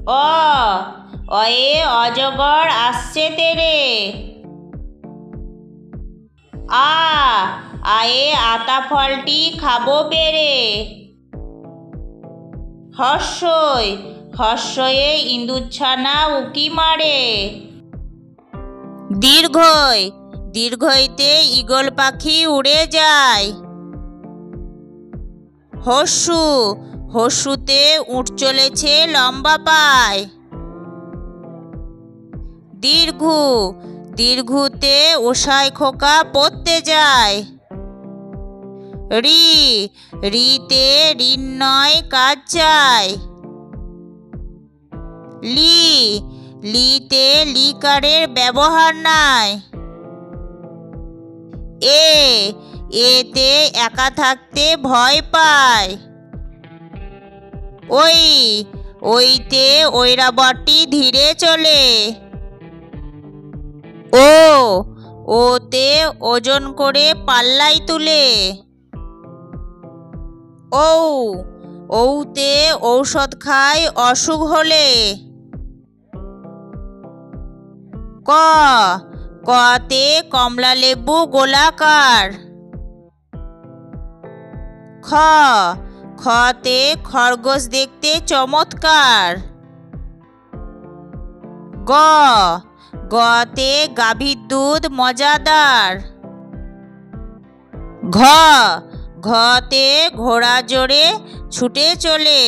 অ অয়ে অজগর আসছে তেরে। আ আয়ে আতা ফলটি খাবো পেরে। হর্ষই হর্ষয়ে ইঁদুরছানা উকি মারে। দীর্ঘই দীর্ঘইতে ঈগল পাখি উড়ে যায়। হর্ষু হর্ষুতে উট চলেছে লম্বা পায়। দীর্ঘু দীর্ঘুতে উষায় খোকা পড়তে যায়। রি রিতে ঋণ নয় কাজ চায়। লি লিতে লিকারের ব্যবহার নাই। এতে একা থাকতে ভয় পায়। ওইতে ঐরাবতী ধীরে চলে। ওতে ওজন করে পাল্লাই তুলে। ঔতে ঔষধ খায় অসুখ হলে। কতে কমলা লেবু গোলাকার। খতে খরগোশ দেখতে চমৎকার। গতে গাভীর দুধ মজাদার। ঘতে ঘোড়া জোরে ছুটে চলে।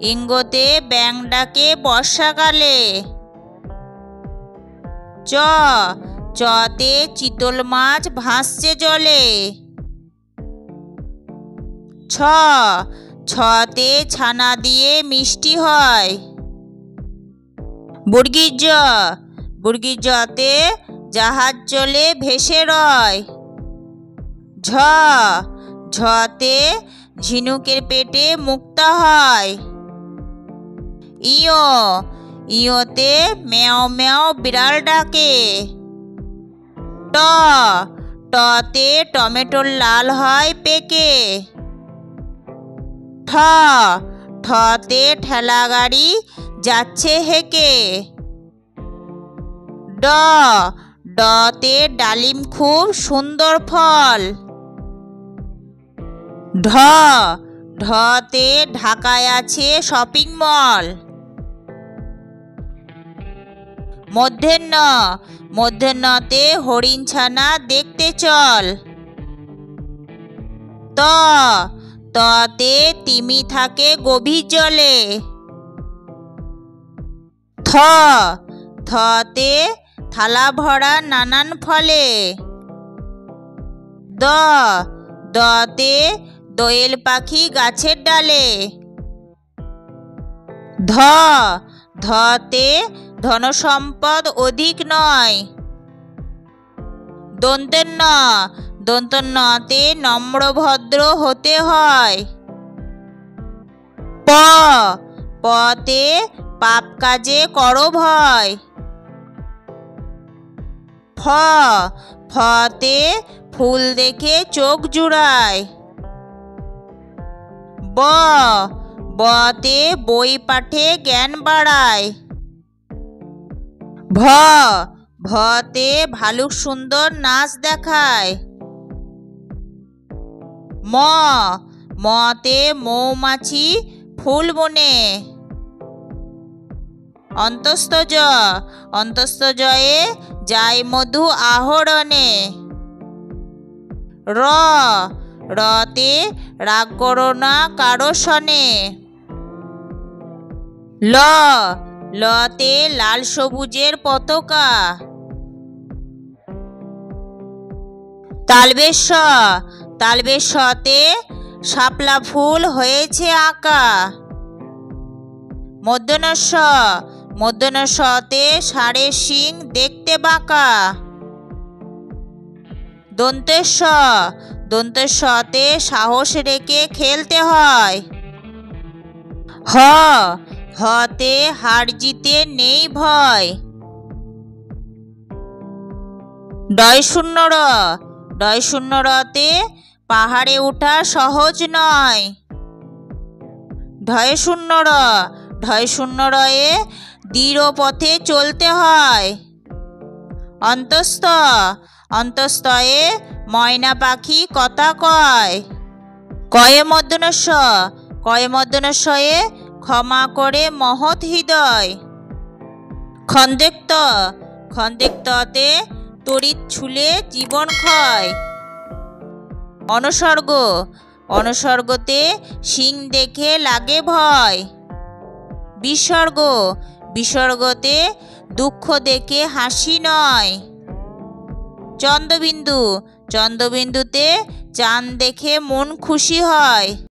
ইঙ্গতে ব্যাঙ ডাকে বর্ষাকালে। চতে চিতল মাছ ভাসছে জলে। ছতে ছানা দিয়ে মিষ্টি হয়। বুর্গির জতে জাহাজ চলে ভেসে রয়। ঝতে ঝিনুকের পেটে মুক্তা হয়। ইয়োতে ম্যাও ম্যাও বিড়াল ডাকে। টতে টমেটোর লাল হয় পেকে। ঠতে ঠেলা গাড়ি যাচ্ছে হেঁকে। ডতে ডালিম খুব সুন্দর ফল। ঢতে ঢাকায় আছে শপিং মল। মূর্ধন্যতে হরিণ ছানা দেখতে চল। ততে তিমি থাকে গভীর জলে। থতে থালা ভরা নানান ফলে। দতে দোয়েল পাখি গাছের ডালে। ধতে ধনসম্পদ অধিক নয়। দন্তন্যতে নম্র ভদ্র হতে হয়। পতে পাপ কাজে করো ভয়। ফতে ফুল দেখে চোখ জুড়ায়। বতে বই পাঠে জ্ঞান বাড়ায়। ভতে ভালুক সুন্দর নাচ দেখায়। মতে মৌমাছি ফুল বনে। অন্তস্তজয়ে যায় মধু আহরণে। রতে রাগ করো না কারো শনে। লতে লাল সবুজের পতাকা। তালবেশতে শাপলা ফুল হয়েছে আঁকা। মূর্ধন্যতে ষাঁড়ের শিং দেখতে বাঁকা। দন্তেশ্বতে সাহস রেখে খেলতে হয়। হতে হার জিতে নেই ভয়। ডয় শূন্য রতে পাহাড়ে ওঠা সহজ নয়। ঢয়ে শূন্য র, ঢয়ে শূন্য রয়ে দৃঢ় পথে চলতে হয়। অন্তস্থ, অন্তস্থয়ে ময়না পাখি কথা কয়। কয়ে মূর্ধন্য ষ, কয়ে মূর্ধন্য শয়ে ক্ষমা করে মহৎ হৃদয়। খন্দেক্ত, খন্দেক্ততে তড়িৎ ছুলে জীবন ক্ষয়। অনুসর্গ, অনুসর্গতে সিং দেখে লাগে ভয়। বিসর্গ, বিসর্গতে দুঃখ দেখে হাসি নয়। চন্দ্রবিন্দু, চন্দ্রবিন্দুতে চাঁদ দেখে মন খুশি হয়।